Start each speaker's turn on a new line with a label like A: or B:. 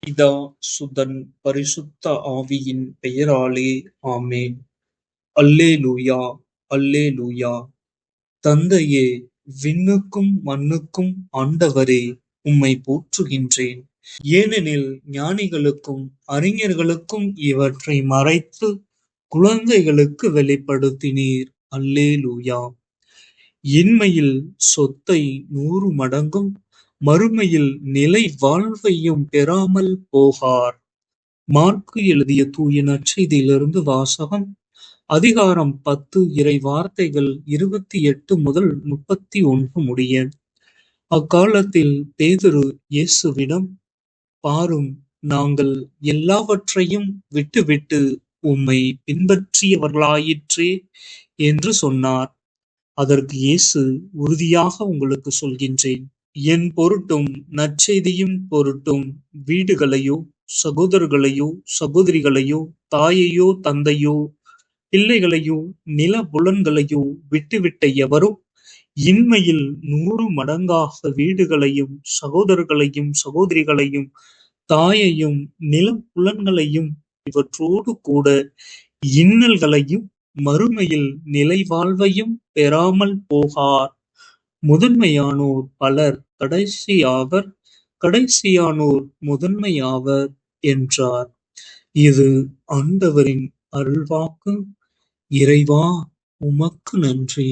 A: பிதா, சுதன், பரிசுத்த ஆவியின் பெயராலே ஆமென். அல்லேலூயா, அல்லேலூயா. தந்தையே, விண்ணுக்கும் மண்ணுக்கும் ஆண்டவரே, உம்மை போற்றுகின்றேன். ஏனெனில் ஞானிகளுக்கும் அறிஞர்களுக்கும் இவற்றை மறைத்து குழந்தைகளுக்கு வெளிப்படுத்தினீர். அல்லேலூயா. இன்மையில் சொத்தை 100 மடங்கும் மறுமையில் நிலை வாழ்வையும் பெறாமல் போகார். மார்க்கு எழுதிய தூய நற்செய்தியிலிருந்து வாசகம். அதிகாரம் 10 இறை வார்த்தைகள் 28 முதல் 31 முடிய. அக்காலத்தில் பேதுரு இயேசுவிடம், பாரும், நாங்கள் எல்லாவற்றையும் விட்டுவிட்டு உம்மை பின்பற்றியவர்களாயிற்றே என்று சொன்னார். அதற்கு இயேசு, உறுதியாக உங்களுக்கு சொல்கின்றேன், என் பொருட்டும் நற்செய்தியின் பொருட்டும் வீடுகளையோ சகோதரர்களையோ சகோதரிகளையோ தாயையோ தந்தையோ பிள்ளைகளையோ நிலபுலன்களையோ விட்டுவிட்ட எவரும் இன்மையில் 100 மடங்காக வீடுகளையும் சகோதரர்களையும் சகோதரிகளையும் தாயையும் நிலப்புலன்களையும் இவற்றோடு கூட இன்னல்களையும் மறுமையில் நிலைவாழ்வையும் பெறாமல் போகார். முதன்மையானோர் பலர் கடைசியாவர், கடைசியானோர் முதன்மையாவர் என்றார். இது ஆண்டவரின் அருள்வாக்கு. இறைவா, உமக்கு நன்றி.